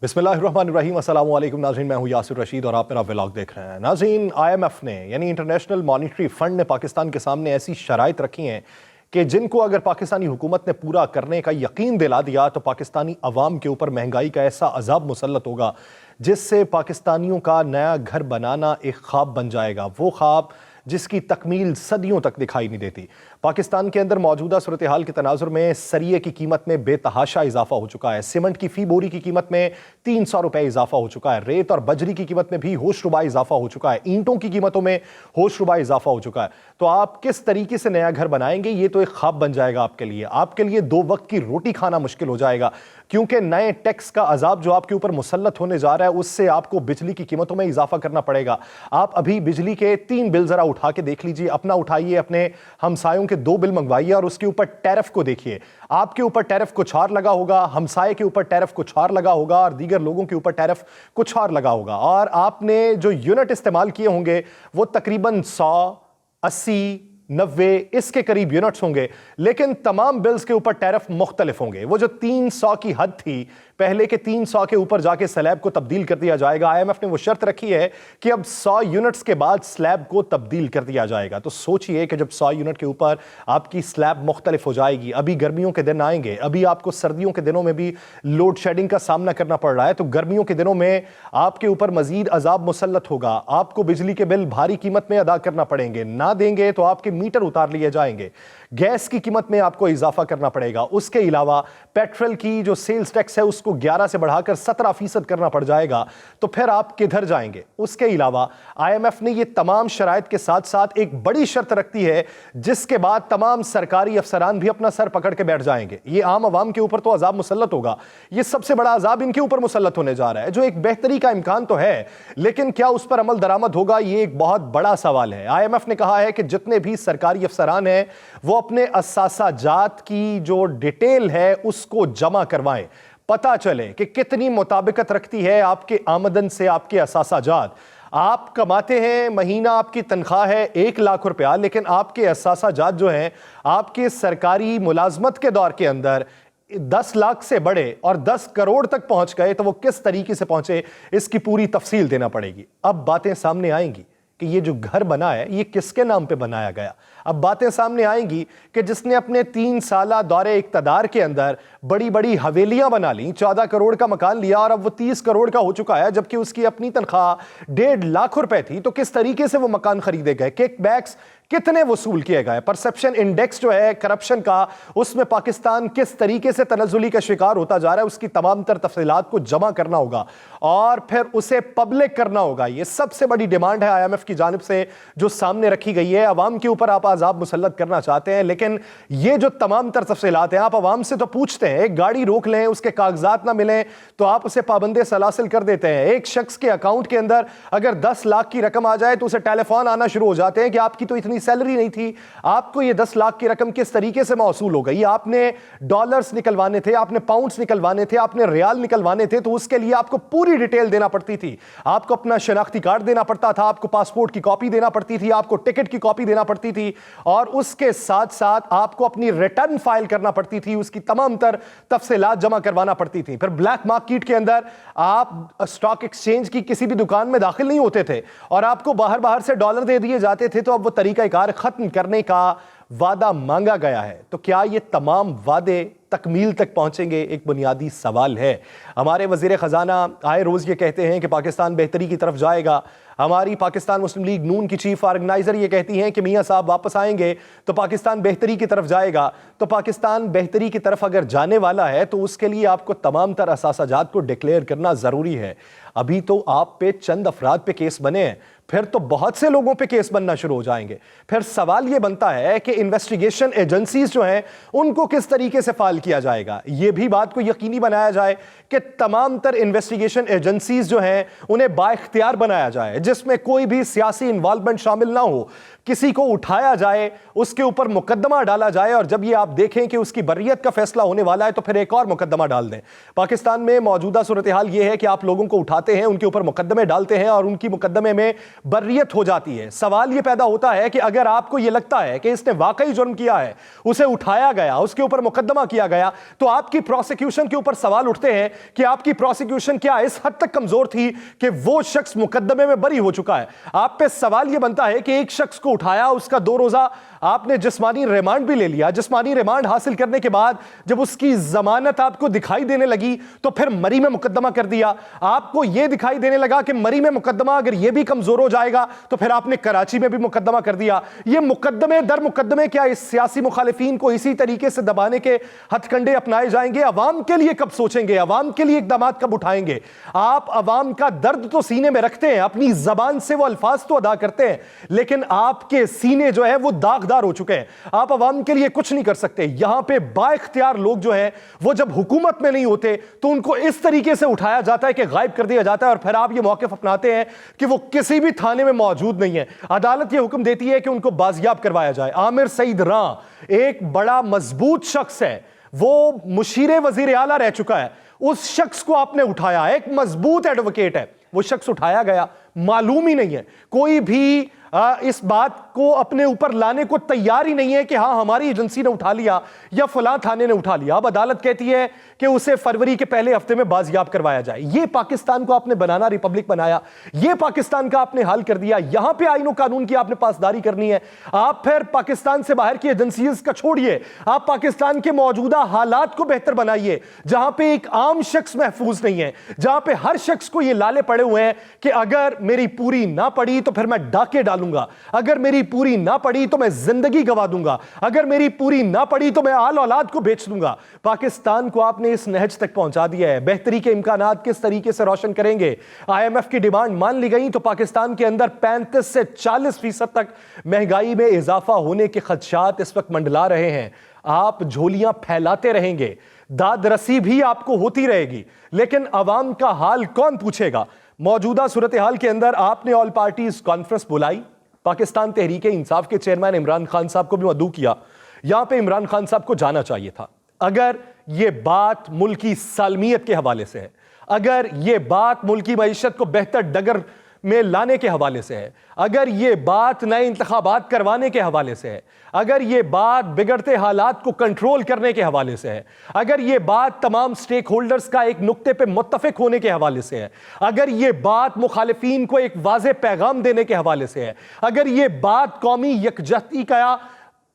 बिस्मिल्लाहिर्रहमानिर्रहीम। अस्सलाम वालेकुम नाज़रीन, मैं हूँ यासिर रशीद और आप मेरा व्लॉग देख रहे हैं। नाज़रीन, IMF ने यानी इंटरनेशनल मॉनिटरी फंड ने पाकिस्तान के सामने ऐसी शराइत रखी हैं कि जिनको अगर पाकिस्तानी हुकूमत ने पूरा करने का यकीन दिला दिया तो पाकिस्तानी अवाम के ऊपर महंगाई का ऐसा अजाब मुसल्लत होगा जिससे पाकिस्तानियों का नया घर बनाना एक ख्वाब बन जाएगा, वो ख्वाब जिसकी तकमील सदियों तक दिखाई नहीं देती। पाकिस्तान के अंदर मौजूदा सूरत हाल के तनाजुर में सरिये की कीमत में बेतहाशा इजाफा हो चुका है। सीमेंट की फी बोरी की कीमत में 300 रुपए इजाफा हो चुका है। रेत और बजरी की कीमत में भी होशरुबा इजाफा हो चुका है। ईंटों की कीमतों में होशरुबा इजाफा हो चुका है। तो आप किस तरीके से नया घर बनाएंगे, ये तो एक ख्वाब बन जाएगा आपके लिए। आपके लिए 2 वक्त की रोटी खाना मुश्किल हो जाएगा, क्योंकि नए टैक्स का अजाब जो आपके ऊपर मुसल्लत होने जा रहा है उससे आपको बिजली की कीमतों में इजाफा करना पड़ेगा। आप अभी बिजली के 3 बिल जरा उठा के देख लीजिए, अपना उठाइए, अपने हमसायों के 2 बिल मंगवाइए और उसके ऊपर टैरिफ को देखिए। आपके ऊपर टैरिफ कुछ और लगा होगा, हमसाये के ऊपर टैरिफ कुछ और लगा होगा और दीगर लोगों के ऊपर टैरिफ कुछ और लगा होगा। और आपने जो यूनिट इस्तेमाल किए होंगे वो तकरीबन 100, 80, 90 इसके करीब यूनिट्स होंगे, लेकिन तमाम बिल्स के ऊपर टैरिफ मुख्तलिफ होंगे। वो जो 300 की हद थी, पहले के 300 के ऊपर जाके स्लैब को तब्दील कर दिया जाएगा। IMF ने वो शर्त रखी है कि अब 100 यूनिट्स के बाद स्लैब को तब्दील कर दिया जाएगा। तो सोचिए कि जब 100 यूनिट के ऊपर आपकी स्लैब मुख्तलिफ हो जाएगी, अभी गर्मियों के दिन आएंगे, अभी आपको सर्दियों के दिनों में भी लोड शेडिंग का सामना करना पड़ रहा है, तो गर्मियों के दिनों में आपके ऊपर मजीद अजाब मुसल्लत होगा। आपको बिजली के बिल भारी कीमत में अदा करना पड़ेंगे, ना देंगे तो आपके मीटर उतार लिए जाएंगे। गैस की कीमत में आपको इजाफा करना पड़ेगा। उसके अलावा पेट्रोल की जो सेल्स टैक्स है उसको 11 से बढ़ाकर 17% करना पड़ जाएगा। तो फिर आप किधर जाएंगे? उसके अलावा IMF ने ये तमाम शराइत के साथ साथ एक बड़ी शर्त रखती है जिसके बाद तमाम सरकारी अफसरान भी अपना सर पकड़ के बैठ जाएंगे। ये आम आवाम के ऊपर तो अजाब मुसल्लत होगा, ये सबसे बड़ा अजाब इनके ऊपर मुसल्लत होने जा रहा है, जो एक बेहतरी का इम्कान तो है, लेकिन क्या उस पर अमल दरामद होगा, ये एक बहुत बड़ा सवाल है। IMF ने कहा है कि जितने भी सरकारी अफसरान हैं वो अपने असासाजात की जो डिटेल है उसको जमा करवाएं, पता चले कि कितनी मुताबिकत रखती है आपके आमदन से आपके असासाजात। आप कमाते हैं, महीना आपकी तनख्वाह है 1 लाख रुपया, लेकिन आपके असासाजात जो हैं आपके सरकारी मुलाजमत के दौर के अंदर 10 लाख से बढ़े और 10 करोड़ तक पहुंच गए, तो वो किस तरीके से पहुंचे इसकी पूरी तफसील देना पड़ेगी। अब बातें सामने आएंगी कि ये जो घर बना है ये किसके नाम पे बनाया गया। अब बातें सामने आएंगी कि जिसने अपने 3 साला दौरे इक्तदार के अंदर बड़ी बड़ी हवेलियां बना ली, 14 करोड़ का मकान लिया और अब वो 30 करोड़ का हो चुका है, जबकि उसकी अपनी तनख्वाह 1.5 लाख रुपए थी, तो किस तरीके से वो मकान खरीदे गए, किकबैक्स कितने वसूल किए गए, परसेप्शन इंडेक्स जो है करप्शन का, उसमें पाकिस्तान किस तरीके से तनज़्ज़ुली का शिकार होता जा रहा है, उसकी तमाम तर तफसीलात को जमा करना होगा और फिर उसे पब्लिक करना होगा। ये सबसे बड़ी डिमांड है IMF की जानिब से जो सामने रखी गई है। अवाम के ऊपर आप अजाब मुसल्लत करना चाहते हैं, लेकिन ये जो तमाम तर तफसीलात हैं आप अवाम से तो पूछते हैं, एक गाड़ी रोक लें, उसके कागजात ना मिलें तो आप उसे पाबंदे सलासिल कर देते हैं। एक शख्स के अकाउंट के अंदर अगर 10 लाख की रकम आ जाए तो उसे टेलीफोन आना शुरू हो जाते हैं कि आपकी तो इतनी सैलरी नहीं थी, आपको ये 10 लाख की रकम किस तरीके से मौसूल हो गई, आपने डॉलर्स निकलवाने थे, आपने पाउंड्स निकलवाने थे, आपने रियाल निकलवाने थे, तो उसके लिए आपको पूरी डिटेल देना पड़ती थी। आपको अपना शनाख्ती कार्ड देना पड़ता था, आपको पासपोर्ट की कॉपी देना पड़ती थी, आपको टिकट की कॉपी देना पड़ती थी और उसके साथ साथ आपको अपनी रिटर्न फाइल करना पड़ती थी, उसकी तमाम तर तफसीलात जमा करवाना पड़ती थी। फिर ब्लैक मार्केट के अंदर आप स्टॉक एक्सचेंज की किसी भी दुकान में दाखिल नहीं होते थे और आपको बाहर से डॉलर दे दिए जाते थे, तो अब वो तरीकाकार खत्म करने का वादा मांगा गया है। तो क्या ये तमाम वादे तकमील तक पहुंचेंगे, एक बुनियादी सवाल है। हमारे वजीर खजाना आए रोज ये कहते हैं कि पाकिस्तान बेहतरी की तरफ जाएगा। हमारी पाकिस्तान मुस्लिम लीग नून की चीफ ऑर्गेनाइजर ये कहती हैं कि मियां साहब वापस आएंगे तो पाकिस्तान बेहतरी की तरफ जाएगा। तो पाकिस्तान बेहतरी की तरफ अगर जाने वाला है तो उसके लिए आपको तमाम तर असासाजात को डिक्लेयर करना जरूरी है। अभी तो आप पे चंद अफराद पे केस बने हैं, फिर तो बहुत से लोगों पे केस बनना शुरू हो जाएंगे। फिर सवाल ये बनता है कि इन्वेस्टिगेशन एजेंसीज जो हैं उनको किस तरीके से फाइल किया जाएगा। ये भी बात को यकीनी बनाया जाए कि तमाम तर इन्वेस्टिगेशन एजेंसीज जो हैं उन्हें बाइख्तियार बनाया जाए, जिसमें कोई भी सियासी इन्वॉल्वमेंट शामिल ना हो। किसी को उठाया जाए, उसके ऊपर मुकदमा डाला जाए और जब ये आप देखें कि उसकी बर्रियत का फैसला होने वाला है तो फिर एक और मुकदमा डाल दें। पाकिस्तान में मौजूदा सूरत हाल ये है कि आप लोगों को उठाते हैं, उनके ऊपर मुकदमे डालते हैं और उनकी मुकदमे में बर्रियत हो जाती है। सवाल ये पैदा होता है कि अगर आपको ये लगता है कि इसने वाकई जुर्म किया है, उसे उठाया गया, उसके ऊपर मुकदमा किया गया, तो आपकी प्रोसिक्यूशन के ऊपर सवाल उठते हैं कि आपकी प्रोसिक्यूशन क्या इस हद तक कमजोर थी कि वो शख्स मुकदमे में बरी हो चुका है। आप पे सवाल ये बनता है कि एक शख्स को उठाया, उसका 2 रोजा आपने जिस्मानी रिमांड भी ले लिया, जिस्मानी रिमांड हासिल करने के बाद जब उसकी जमानत आपको दिखाई देने लगी तो फिर मरी में मुकदमा कर दिया। आपको यह दिखाई देने लगा कि मरी में मुकदमा अगर यह भी कमजोर हो जाएगा तो फिर आपने कराची में भी मुकदमा कर दिया। ये मुकदमे दर मुकदमे क्या इस सियासी मुखालिफिन को इसी तरीके से दबाने के हथकंडे अपनाए जाएंगे? अवाम के लिए कब सोचेंगे? अवाम के लिए इकदाम कब उठाएंगे? आप अवाम का दर्द तो सीने में रखते हैं, अपनी जबान से वो अल्फाज तो अदा करते हैं, लेकिन आपके सीने जो है वो दागदार हो चुके हैं। आप अवाम के लिए कुछ नहीं कर सकते। यहां पे बाइख्तियार लोग जो हैं वो जब हुकूमत में नहीं होते तो उनको इस तरीके से उठाया जाता है कि गायब कर दिया जाता है, और फिर आप ये मौक़िफ़ अपनाते हैं कि वो किसी भी थाने में मौजूद नहीं है। अदालत ये हुक्म देती है कि उनको बाजियाब करवाया जाए। आमिर सईद रां एक बड़ा मजबूत शख्स है, वो मुशीर वजीर आला रह चुका है, उस शख्स को आपने उठाया, एक मजबूत एडवोकेट है, वो शख्स उठाया गया, मालूम ही नहीं है, कोई भी इस बात को अपने ऊपर लाने को तैयार ही नहीं है कि हां हमारी एजेंसी ने उठा लिया या फलां थाने ने उठा लिया। अब अदालत कहती है कि उसे फरवरी के पहले हफ्ते में बाजियाब करवाया जाए। ये पाकिस्तान को आपने बनाना रिपब्लिक बनाया, ये पाकिस्तान का आपने हाल कर दिया। यहां पे आईन और कानून की आपने पासदारी करनी है। आप फिर पाकिस्तान से बाहर की एजेंसीज का छोड़िए, आप पाकिस्तान के मौजूदा हालात को बेहतर बनाइए, जहां पे एक आम शख्स महफूज नहीं है, जहां पे हर शख्स को ये लाले पड़े हुए हैं कि अगर मेरी पूरी ना पड़ी तो फिर मैं डाके डालूंगा, अगर मेरी पूरी ना पड़ी तो मैं जिंदगी गवा दूंगा, अगर मेरी पूरी ना पड़ी तो मैं आल औलाद को बेच दूंगा। पाकिस्तान को आपने इस नहज तक पहुंचा दिया है। बेहतरी के इम्कानात किस तरीके से रोशन करेंगे? IMF की डिमांड मान ली गई तो पाकिस्तान के अंदर 35 से 40% तक महंगाई में इजाफा होने के खदशात इस वक्त मंडला रहे हैं। आप झोलियां फैलाते रहेंगे, दाद रसी भी आपको होती रहेगी, लेकिन अवाम का हाल कौन पूछेगा? मौजूदा सूरत हाल के अंदर आपने ऑल पार्टीज कॉन्फ्रेंस बुलाई, पाकिस्तान तहरीक इंसाफ के चेयरमैन इमरान खान साहब को भी मदऊ किया। यहां पे इमरान खान साहब को जाना चाहिए था। अगर ये बात मुल्की सालमियत के हवाले से है, अगर ये बात मुल्की मईशत को बेहतर डगर में लाने के हवाले से है, अगर ये बात नए इंतखाबात करवाने के हवाले से है, अगर ये बात बिगड़ते हालात को कंट्रोल करने के हवाले से है, अगर ये बात तमाम स्टेक होल्डर्स का एक नुक्ते पे मुत्तफिक होने के हवाले से है, अगर ये बात मुखालिफिन को एक वाज़े पैगाम देने के हवाले से है, अगर ये बात कौमी यकजहती का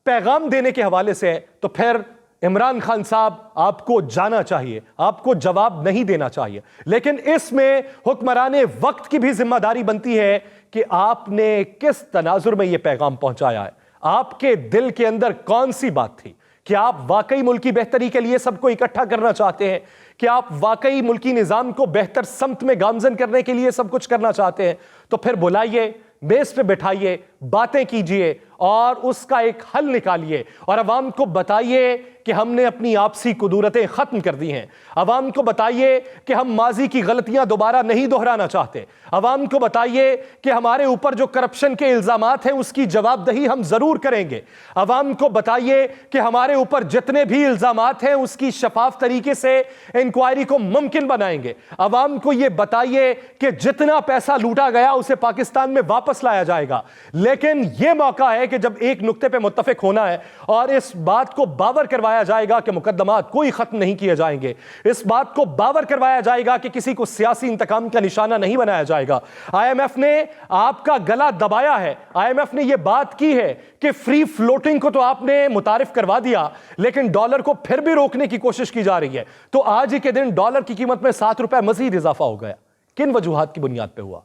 पैगाम देने के हवाले से है, तो फिर इमरान खान साहब आपको जाना चाहिए, आपको जवाब नहीं देना चाहिए। लेकिन इसमें हुक्मराने वक्त की भी जिम्मेदारी बनती है कि आपने किस तनाजुर में यह पैगाम पहुंचाया है। आपके दिल के अंदर कौन सी बात थी? कि आप वाकई मुल्क की बेहतरी के लिए सबको इकट्ठा करना चाहते हैं? कि आप वाकई मुल्की निजाम को बेहतर समत में गामजन करने के लिए सब कुछ करना चाहते हैं? तो फिर बुलाइए, मेज पे बैठाइए, बातें कीजिए और उसका एक हल निकालिए, और अवाम को बताइए कि हमने अपनी आपसी कुदूरतें खत्म कर दी हैं। अवाम को बताइए कि हम माजी की गलतियां दोबारा नहीं दोहराना चाहते। अवाम को बताइए कि हमारे ऊपर जो करप्शन के इल्जामात हैं उसकी जवाबदही हम जरूर करेंगे। अवाम को बताइए कि हमारे ऊपर जितने भी इल्जामात हैं उसकी शफाफ तरीके से इंक्वायरी को मुमकिन बनाएंगे। अवाम को यह बताइए कि जितना पैसा लूटा गया उसे पाकिस्तान में वापस लाया जाएगा। लेकिन यह मौका है कि जब एक नुक्ते पे मुत्तफिक होना है और इस बात को बावर करवाया जाएगा कि मुकदमात कोई खत्म नहीं किए जाएंगे, इस बात को बावर करवाया जाएगा कि किसी को सियासी इंतकाम का निशाना नहीं बनाया जाएगा। IMF ने आपका गला दबाया है। IMF ने यह बात की है कि फ्री फ्लोटिंग को तो आपने मुतारिफ करवा दिया, लेकिन डॉलर को फिर भी रोकने की कोशिश की जा रही है। तो आज ही के दिन डॉलर की कीमत में 7 रुपए मजीद इजाफा हो गया। किन वजूहात की बुनियाद पे हुआ?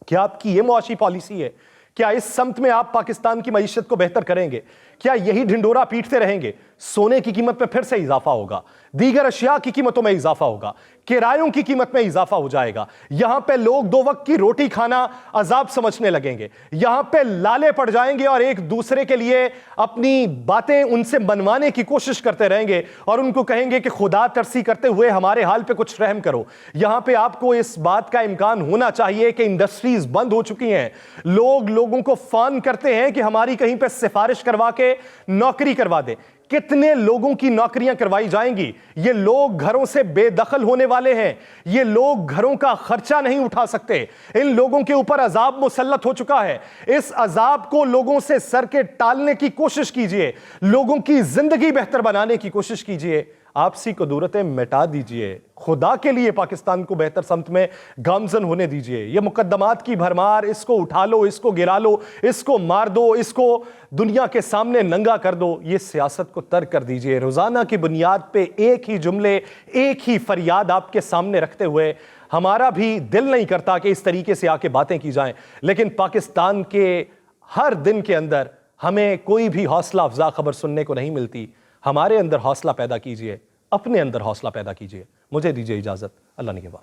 क्या आपकी यह मुआशी पॉलिसी है? क्या इस समत में आप पाकिस्तान की मईशत को बेहतर करेंगे? क्या यही ढिंडोरा पीटते रहेंगे? सोने की कीमत में फिर से इजाफा होगा, दीगर अशिया की कीमतों में इजाफा होगा, किरायों की कीमत में इजाफा हो जाएगा। यहां पे लोग 2 वक्त की रोटी खाना अजाब समझने लगेंगे। यहां पे लाले पड़ जाएंगे और एक दूसरे के लिए अपनी बातें उनसे मनवाने की कोशिश करते रहेंगे और उनको कहेंगे कि खुदा तरसी करते हुए हमारे हाल पे कुछ रहम करो। यहां पे आपको इस बात का इम्कान होना चाहिए कि इंडस्ट्रीज बंद हो चुकी हैं। लोगों को फोन करते हैं कि हमारी कहीं पे सिफारिश करवा के नौकरी करवा दे। کتنے لوگوں کی نوکریاں کروائی جائیں گی؟ یہ لوگ گھروں سے بے دخل ہونے والے ہیں، یہ لوگ گھروں کا خرچہ نہیں اٹھا سکتے، ان لوگوں کے اوپر عذاب مسلط ہو چکا ہے۔ اس عذاب کو لوگوں سے سر کے ٹالنے کی کوشش کیجئے، لوگوں کی زندگی بہتر بنانے کی کوشش کیجئے، آپسی قدورتیں مٹا دیجئے، خدا کے لیے پاکستان کو بہتر سمت میں گامزن ہونے دیجئے۔ یہ مقدمات کی بھرمار، اس کو اٹھا لو، اس کو گرا لو، اس کو مار دو، اس کو دنیا کے سامنے ننگا کر دو، یہ سیاست کو ترک کر دیجئے۔ روزانہ کی بنیاد پہ ایک ہی جملے، ایک ہی فریاد آپ کے سامنے رکھتے ہوئے ہمارا بھی دل نہیں کرتا کہ اس طریقے سے آ کے باتیں کی جائیں، لیکن پاکستان کے ہر دن کے اندر ہمیں کوئی بھی حوصلہ افزا خبر سننے کو نہیں ملتی۔ ہمارے اندر حوصلہ پیدا کیجئے، اپنے اندر حوصلہ پیدا کیجئے۔ مجھے دیجئے اجازت، اللہ نگہبان۔